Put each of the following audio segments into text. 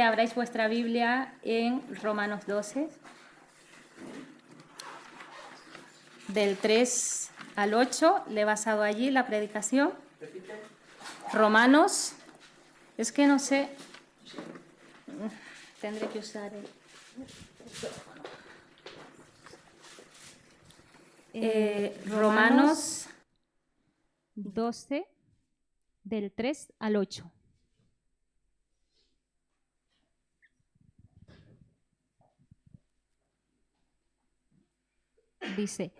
que abráis vuestra Biblia en Romanos 12, del 3 al 8. Le he basado allí la predicación. Romanos, es que no sé, tendré que usar Romanos 12, del 3 al 8. Dice: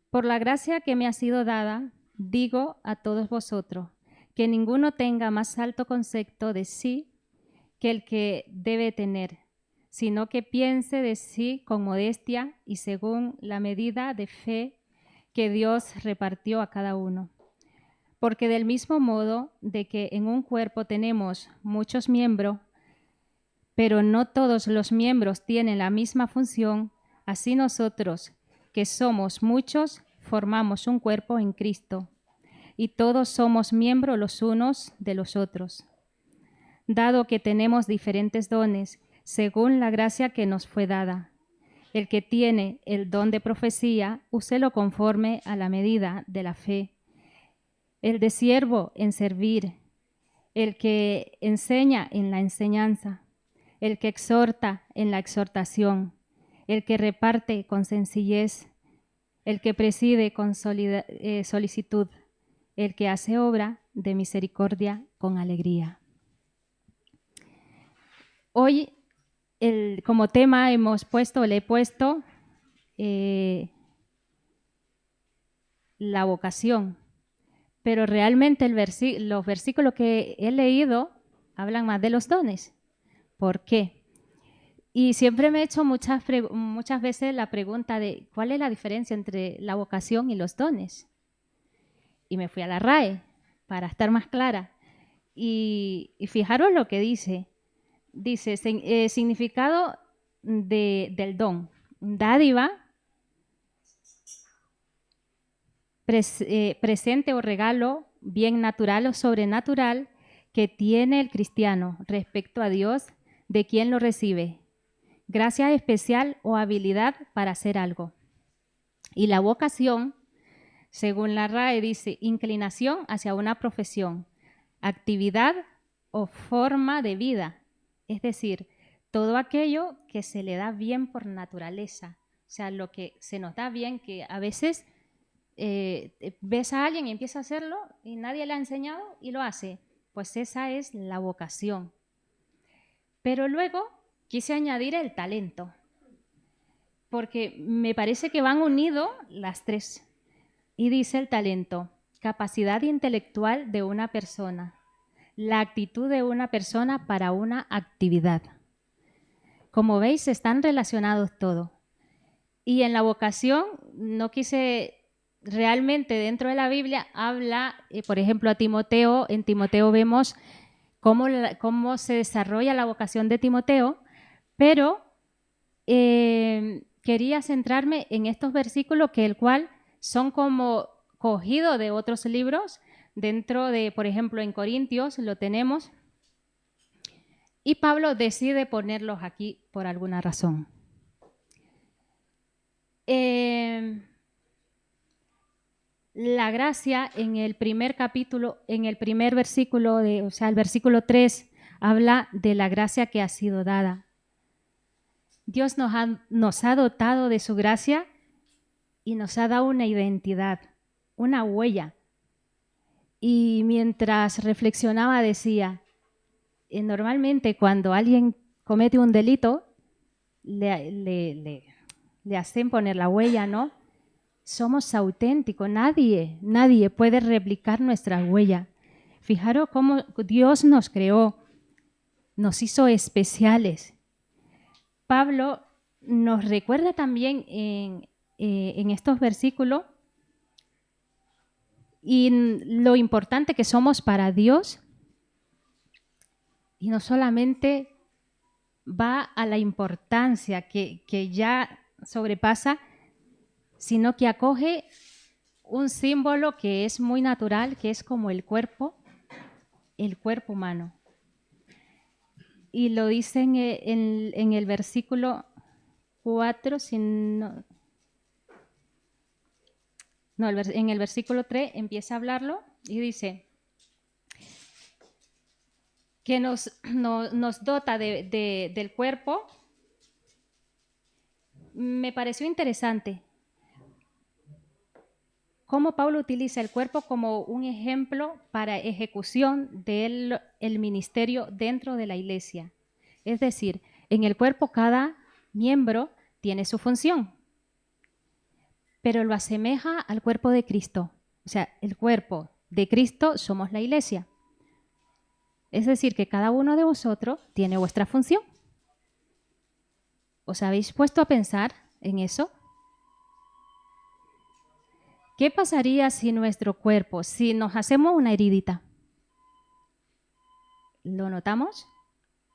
por la gracia que me ha sido dada, digo a todos vosotros, que ninguno tenga más alto concepto de sí que el que debe tener, sino que piense de sí con modestia y según la medida de fe que Dios repartió a cada uno. Porque del mismo modo de que en un cuerpo tenemos muchos miembros, pero no todos los miembros tienen la misma función, así nosotros, que somos muchos, formamos un cuerpo en Cristo, y todos somos miembros los unos de los otros. Dado que tenemos diferentes dones, según la gracia que nos fue dada. El que tiene el don de profecía, úselo conforme a la medida de la fe. El de siervo en servir, el que enseña en la enseñanza, el que exhorta en la exhortación, el que reparte con sencillez, el que preside con solicitud, el que hace obra de misericordia con alegría. Hoy, como tema le he puesto la vocación, pero realmente los versículos que he leído hablan más de los dones. ¿Por qué? Y siempre me he hecho muchas veces la pregunta de ¿cuál es la diferencia entre la vocación y los dones? Y me fui a la RAE para estar más clara. Y fijaros lo que dice. Dice, significado del don. Dádiva, presente o regalo, bien natural o sobrenatural, que tiene el cristiano respecto a Dios, de quien lo recibe. Gracia especial o habilidad para hacer algo. Y la vocación, según la RAE, dice inclinación hacia una profesión, actividad o forma de vida. Es decir, todo aquello que se le da bien por naturaleza. O sea, lo que se nos da bien, que a veces ves a alguien y empieza a hacerlo y nadie le ha enseñado y lo hace. Pues esa es la vocación. Pero luego quise añadir el talento, porque me parece que van unidos las tres. Y dice el talento, capacidad intelectual de una persona, la actitud de una persona para una actividad. Como veis, están relacionados todos. Y en la vocación no quise, realmente dentro de la Biblia habla, por ejemplo, a Timoteo. En Timoteo vemos cómo se desarrolla la vocación de Timoteo, pero quería centrarme en estos versículos que el cual son como cogidos de otros libros, dentro de, por ejemplo, en Corintios lo tenemos, y Pablo decide ponerlos aquí por alguna razón. La gracia en el primer capítulo, en el primer versículo, el versículo 3, habla de la gracia que ha sido dada. Dios nos ha dotado de su gracia y nos ha dado una identidad, una huella. Y mientras reflexionaba decía, normalmente cuando alguien comete un delito, le hacen poner la huella, ¿no? Somos auténticos, nadie puede replicar nuestra huella. Fijaros cómo Dios nos creó, nos hizo especiales. Pablo nos recuerda también en estos versículos y lo importante que somos para Dios, y no solamente va a la importancia que ya sobrepasa, sino que acoge un símbolo que es muy natural, que es como el cuerpo humano. Y lo dice en el versículo 4, en el versículo 3 empieza a hablarlo y dice que nos dota del cuerpo. Me pareció interesante cómo Pablo utiliza el cuerpo como un ejemplo para ejecución del ministerio dentro de la iglesia. Es decir, en el cuerpo cada miembro tiene su función, pero lo asemeja al cuerpo de Cristo. O sea, el cuerpo de Cristo somos la iglesia. Es decir, que cada uno de vosotros tiene vuestra función. ¿Os habéis puesto a pensar en eso? ¿Qué pasaría si nuestro cuerpo, si nos hacemos una heridita? ¿Lo notamos?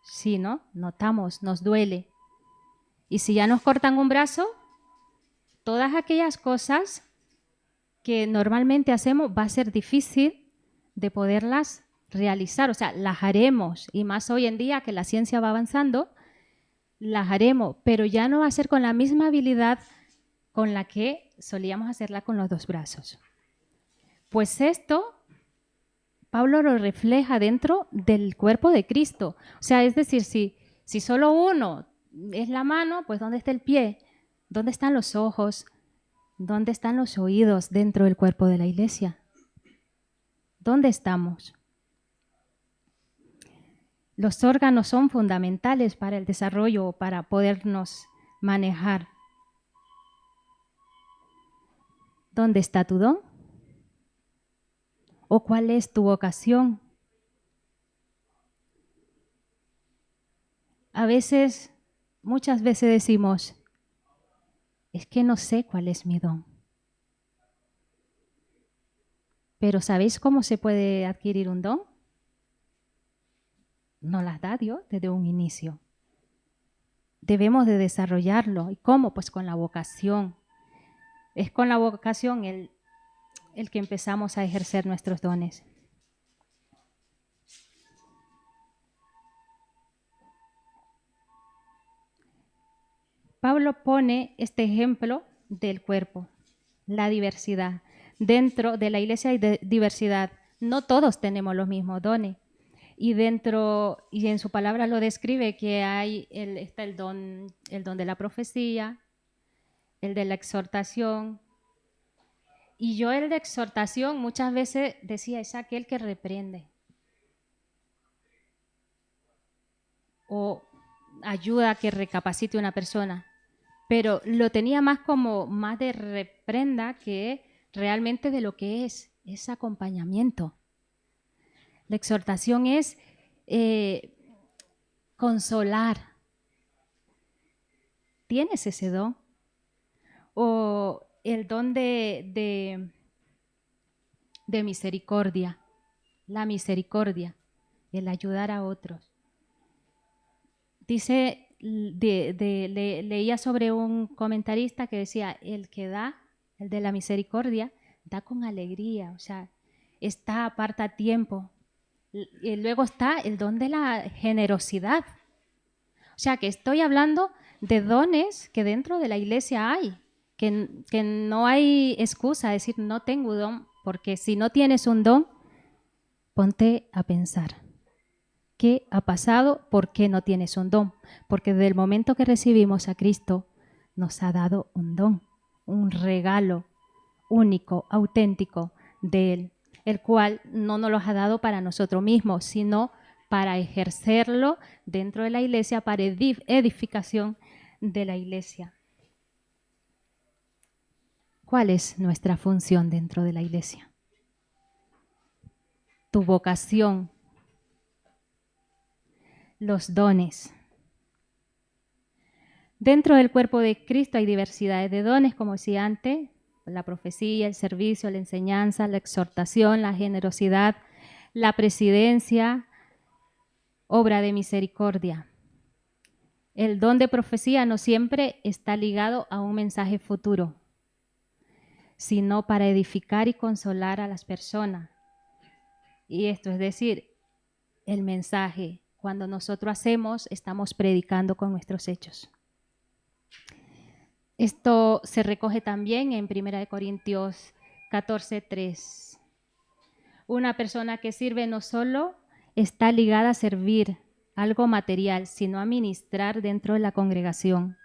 Sí, ¿no? Notamos, nos duele. Y si ya nos cortan un brazo, todas aquellas cosas que normalmente hacemos va a ser difícil de poderlas realizar. O sea, las haremos, y más hoy en día que la ciencia va avanzando, las haremos, pero ya no va a ser con la misma habilidad con la que solíamos hacerla con los dos brazos. Pues esto Pablo lo refleja dentro del cuerpo de Cristo. O sea, es decir, si solo uno es la mano, pues ¿dónde está el pie? ¿Dónde están los ojos? ¿Dónde están los oídos dentro del cuerpo de la iglesia? ¿Dónde estamos? Los órganos son fundamentales para el desarrollo, para podernos manejar. ¿Dónde está tu don? ¿O cuál es tu vocación? Muchas veces decimos, es que no sé cuál es mi don. Pero ¿sabéis cómo se puede adquirir un don? Nos las da Dios desde un inicio. Debemos de desarrollarlo. ¿Y cómo? Pues con la vocación. Es con la vocación el que empezamos a ejercer nuestros dones. Pablo pone este ejemplo del cuerpo, la diversidad. Dentro de la iglesia hay diversidad. No todos tenemos los mismos dones. Y en su palabra lo describe que está el don de la profecía, el de la exhortación. Y yo el de exhortación muchas veces decía, es aquel que reprende o ayuda a que recapacite una persona. Pero lo tenía más de reprenda que realmente de lo que es acompañamiento. La exhortación es consolar. ¿Tienes ese don? O el don de misericordia, la misericordia, el ayudar a otros. Dice, leía sobre un comentarista que decía, el que da, el de la misericordia, da con alegría, o sea, aparta tiempo. Y luego está el don de la generosidad. O sea, que estoy hablando de dones que dentro de la iglesia hay, que no hay excusa de decir no tengo don, porque si no tienes un don, ponte a pensar. ¿Qué ha pasado? ¿Por qué no tienes un don? Porque desde el momento que recibimos a Cristo, nos ha dado un don, un regalo único, auténtico de Él, el cual no nos lo ha dado para nosotros mismos, sino para ejercerlo dentro de la iglesia, para edificación de la iglesia. ¿Cuál es nuestra función dentro de la iglesia? Tu vocación, los dones. Dentro del cuerpo de Cristo hay diversidades de dones, como decía antes, la profecía, el servicio, la enseñanza, la exhortación, la generosidad, la presidencia, obra de misericordia. El don de profecía no siempre está ligado a un mensaje futuro, sino para edificar y consolar a las personas. Y esto es decir, el mensaje cuando nosotros hacemos, estamos predicando con nuestros hechos. Esto se recoge también en 1 Corintios 14:3. Una persona que sirve no solo está ligada a servir algo material, sino a ministrar dentro de la congregación.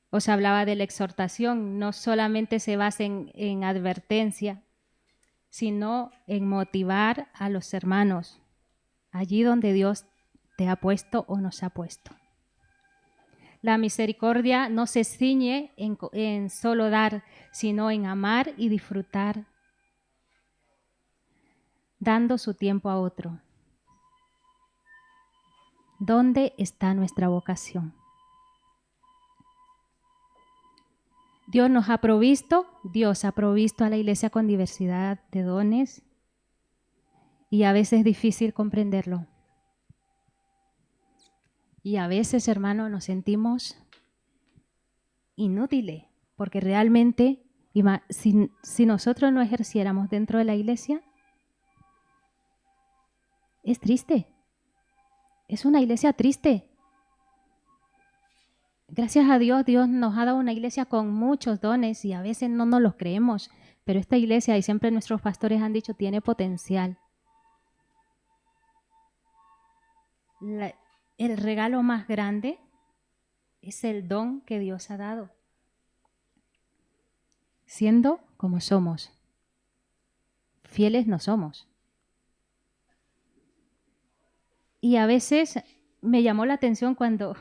Os hablaba de la exhortación, no solamente se basa en advertencia, sino en motivar a los hermanos allí donde Dios te ha puesto o nos ha puesto. La misericordia no se ciñe en solo dar, sino en amar y disfrutar, dando su tiempo a otro. ¿Dónde está nuestra vocación? Dios ha provisto a la iglesia con diversidad de dones y a veces es difícil comprenderlo. Y a veces, hermanos, nos sentimos inútiles, porque realmente, si nosotros no ejerciéramos dentro de la iglesia, es triste. Es una iglesia triste. Gracias a Dios, Dios nos ha dado una iglesia con muchos dones y a veces no nos los creemos, pero esta iglesia, y siempre nuestros pastores han dicho, tiene potencial. El regalo más grande es el don que Dios ha dado, siendo como somos. Fieles no somos. Y a veces me llamó la atención cuando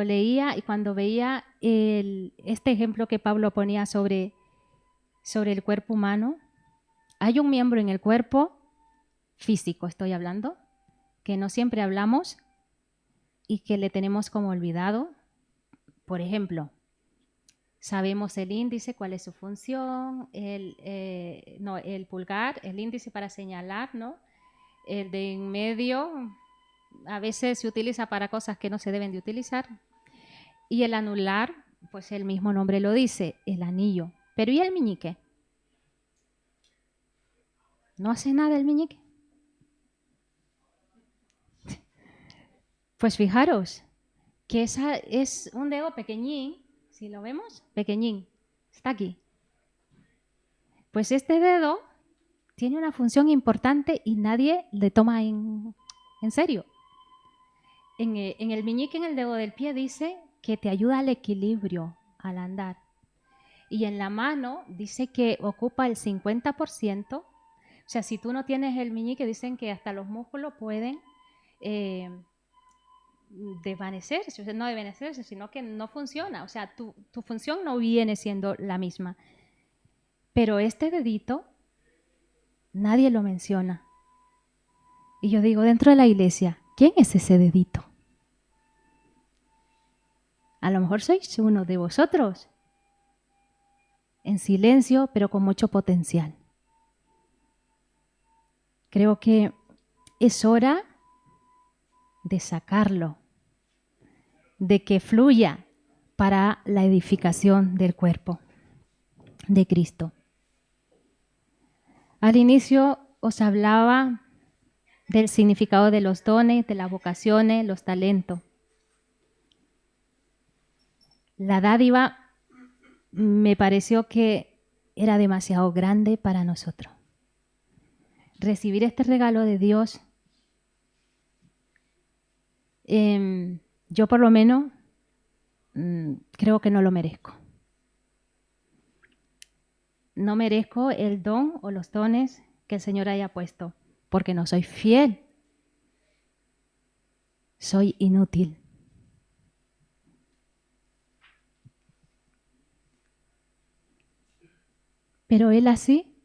leía y cuando veía este ejemplo que Pablo ponía sobre el cuerpo humano. Hay un miembro en el cuerpo físico, estoy hablando, que no siempre hablamos y que le tenemos como olvidado. Por ejemplo, sabemos el índice, cuál es su función, el pulgar, el índice para señalar, ¿no? El de en medio a veces se utiliza para cosas que no se deben de utilizar. Y el anular, pues el mismo nombre lo dice, el anillo. Pero ¿y el meñique? ¿No hace nada el meñique? Pues fijaros que esa es un dedo pequeñín, si lo vemos, pequeñín, está aquí. Pues este dedo tiene una función importante y nadie le toma en serio. En el meñique, en el dedo del pie, dice que te ayuda al equilibrio al andar. Y en la mano dice que ocupa el 50%. O sea, si tú no tienes el meñique, dicen que hasta los músculos pueden desvanecerse, no desvanecerse, sino que no funciona. O sea, tu función no viene siendo la misma. Pero este dedito, nadie lo menciona. Y yo digo, dentro de la iglesia, ¿quién es ese dedito? A lo mejor sois uno de vosotros, en silencio, pero con mucho potencial. Creo que es hora de sacarlo, de que fluya para la edificación del cuerpo de Cristo. Al inicio os hablaba del significado de los dones, de las vocaciones, los talentos. La dádiva me pareció que era demasiado grande para nosotros. Recibir este regalo de Dios, yo por lo menos creo que no lo merezco. No merezco el don o los dones que el Señor haya puesto, porque no soy fiel. Soy inútil. Pero Él así,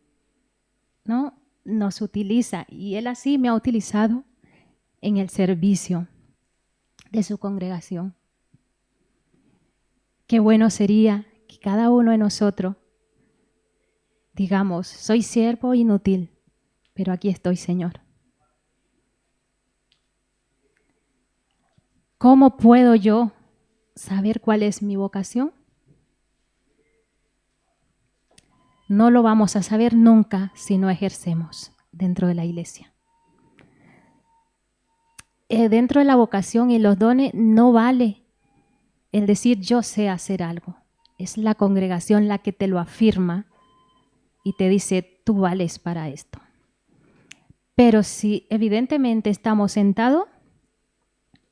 ¿no?, nos utiliza, y Él así me ha utilizado en el servicio de su congregación. Qué bueno sería que cada uno de nosotros digamos, soy siervo inútil, pero aquí estoy, Señor. ¿Cómo puedo yo saber cuál es mi vocación? No lo vamos a saber nunca si no ejercemos dentro de la iglesia. dentro de la vocación y los dones no vale el decir yo sé hacer algo. Es la congregación la que te lo afirma y te dice tú vales para esto. Pero si evidentemente estamos sentados,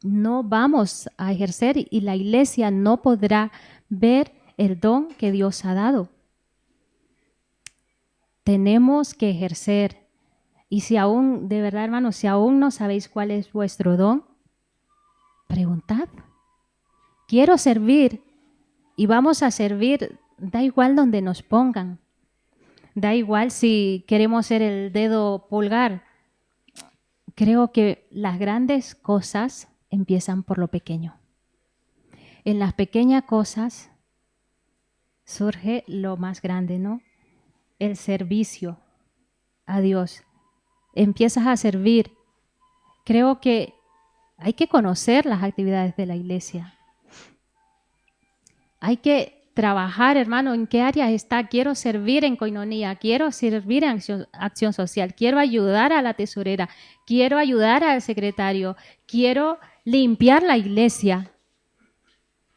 no vamos a ejercer y la iglesia no podrá ver el don que Dios ha dado. Tenemos que ejercer. Y si aún, de verdad, hermanos, si aún no sabéis cuál es vuestro don, preguntad. Quiero servir y vamos a servir, da igual donde nos pongan. Da igual si queremos ser el dedo pulgar. Creo que las grandes cosas empiezan por lo pequeño. En las pequeñas cosas surge lo más grande, ¿no? El servicio a Dios. Empiezas a servir. Creo que hay que conocer las actividades de la iglesia. Hay que trabajar, hermano, en qué área está. Quiero servir en coinonía, quiero servir en acción social, quiero ayudar a la tesorera, quiero ayudar al secretario, quiero limpiar la iglesia,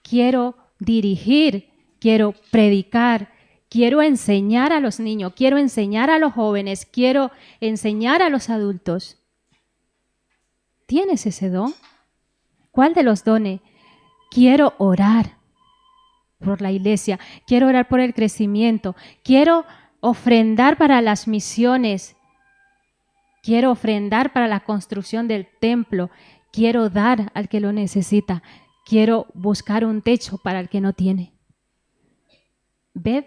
quiero dirigir, quiero predicar, quiero enseñar a los niños, quiero enseñar a los jóvenes, quiero enseñar a los adultos. ¿Tienes ese don? ¿Cuál de los dones? Quiero orar por la iglesia, quiero orar por el crecimiento, quiero ofrendar para las misiones, quiero ofrendar para la construcción del templo, quiero dar al que lo necesita, quiero buscar un techo para el que no tiene. ¿Ved?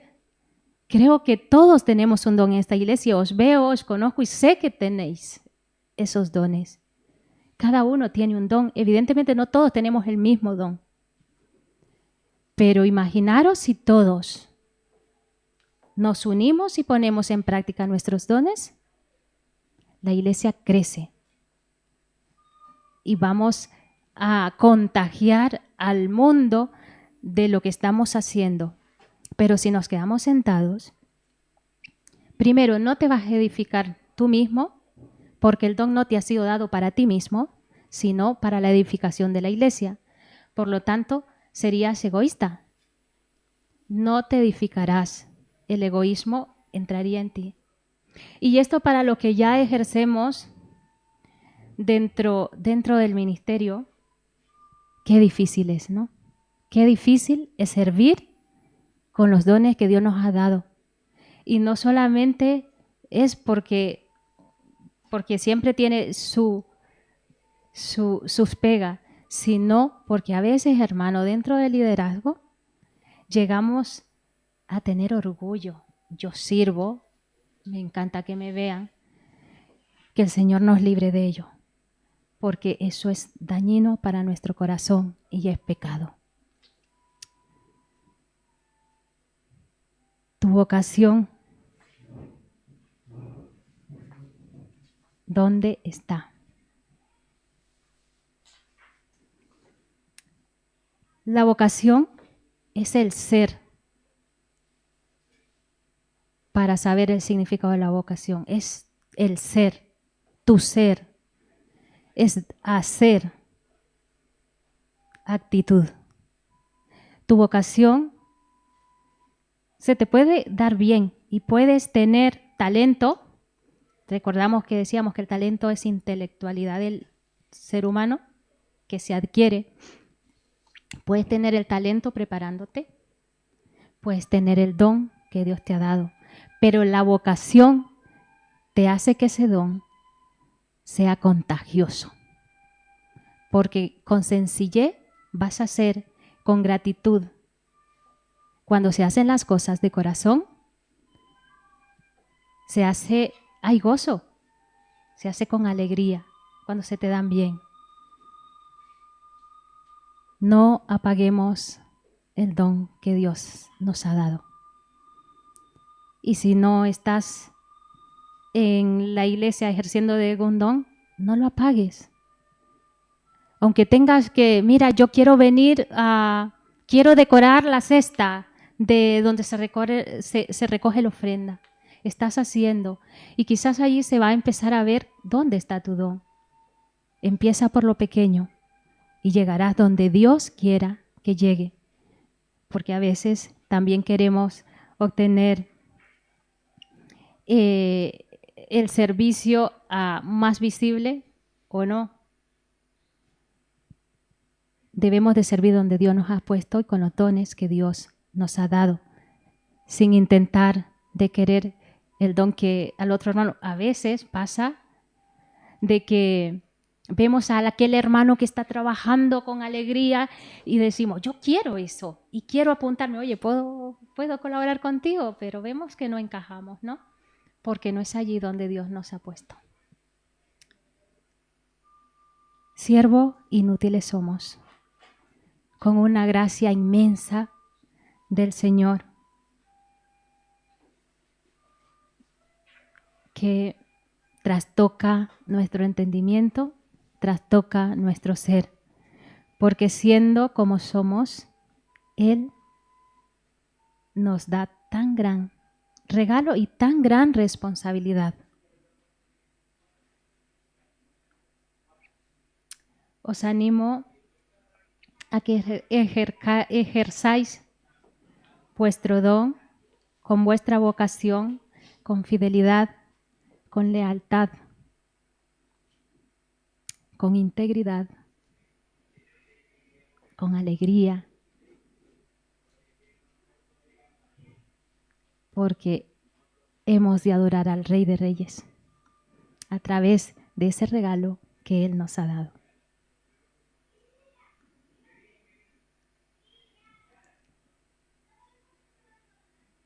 Creo que todos tenemos un don en esta iglesia, os veo, os conozco y sé que tenéis esos dones. Cada uno tiene un don, evidentemente no todos tenemos el mismo don. Pero imaginaros si todos nos unimos y ponemos en práctica nuestros dones, la iglesia crece y vamos a contagiar al mundo de lo que estamos haciendo. Pero si nos quedamos sentados, primero no te vas a edificar tú mismo, porque el don no te ha sido dado para ti mismo, sino para la edificación de la iglesia. Por lo tanto, serías egoísta. No te edificarás. El egoísmo entraría en ti. Y esto para lo que ya ejercemos dentro del ministerio, qué difícil es, ¿no? Qué difícil es servir con los dones que Dios nos ha dado. Y no solamente es porque siempre tiene sus pegas, sino porque a veces, hermano, dentro del liderazgo, llegamos a tener orgullo. Yo sirvo, me encanta que me vean, que el Señor nos libre de ello, porque eso es dañino para nuestro corazón y es pecado. Tu vocación, ¿dónde está? La vocación es el ser. Para saber el significado de la vocación, es el ser, tu ser, es hacer, actitud. Tu vocación se te puede dar bien y puedes tener talento. Recordamos que decíamos que el talento es intelectualidad del ser humano que se adquiere. Puedes tener el talento preparándote, puedes tener el don que Dios te ha dado, pero la vocación te hace que ese don sea contagioso, porque con sencillez vas a hacer, con gratitud. Cuando se hacen las cosas de corazón, hay gozo, se hace con alegría cuando se te dan bien. No apaguemos el don que Dios nos ha dado. Y si no estás en la iglesia ejerciendo de algún don, no lo apagues. Aunque tengas que, mira, yo quiero quiero decorar la cesta de donde se recoge la ofrenda. Estás haciendo. Y quizás allí se va a empezar a ver dónde está tu don. Empieza por lo pequeño y llegarás donde Dios quiera que llegue. Porque a veces también queremos obtener el servicio más visible o no. Debemos de servir donde Dios nos ha puesto y con los dones que Dios nos ha dado, sin intentar de querer el don que al otro hermano. A veces pasa de que vemos a aquel hermano que está trabajando con alegría y decimos, yo quiero eso y quiero apuntarme, oye, ¿puedo colaborar contigo? Pero vemos que no encajamos, ¿no? Porque no es allí donde Dios nos ha puesto. Siervo inútiles somos, con una gracia inmensa del Señor, que trastoca nuestro entendimiento, trastoca nuestro ser, porque siendo como somos, Él nos da tan gran regalo y tan gran responsabilidad. Os animo a que ejerzáis vuestro don con vuestra vocación, con fidelidad, con lealtad, con integridad, con alegría, porque hemos de adorar al Rey de Reyes a través de ese regalo que Él nos ha dado.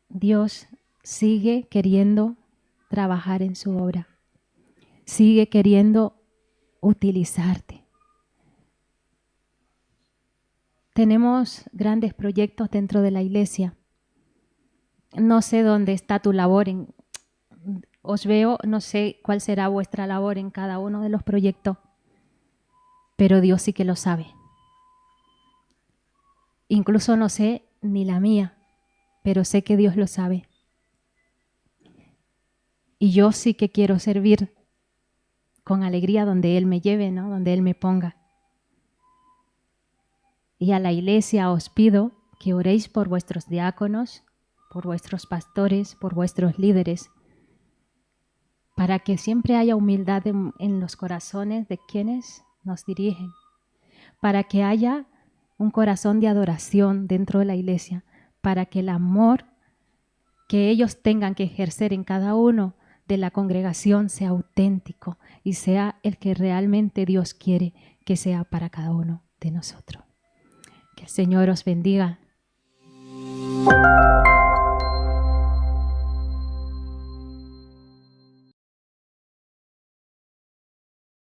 Dios sigue queriendo trabajar en su obra, sigue queriendo utilizarte. Tenemos grandes proyectos dentro de la iglesia. No sé dónde está tu labor. Os veo, no sé cuál será vuestra labor en cada uno de los proyectos, pero Dios sí que lo sabe. Incluso no sé ni la mía, pero sé que Dios lo sabe. Y yo sí que quiero servir con alegría donde Él me lleve, ¿no? Donde Él me ponga. Y a la iglesia os pido que oréis por vuestros diáconos, por vuestros pastores, por vuestros líderes, para que siempre haya humildad en los corazones de quienes nos dirigen, para que haya un corazón de adoración dentro de la iglesia, para que el amor que ellos tengan que ejercer en cada uno de la congregación sea auténtico y sea el que realmente Dios quiere que sea para cada uno de nosotros. Que el Señor os bendiga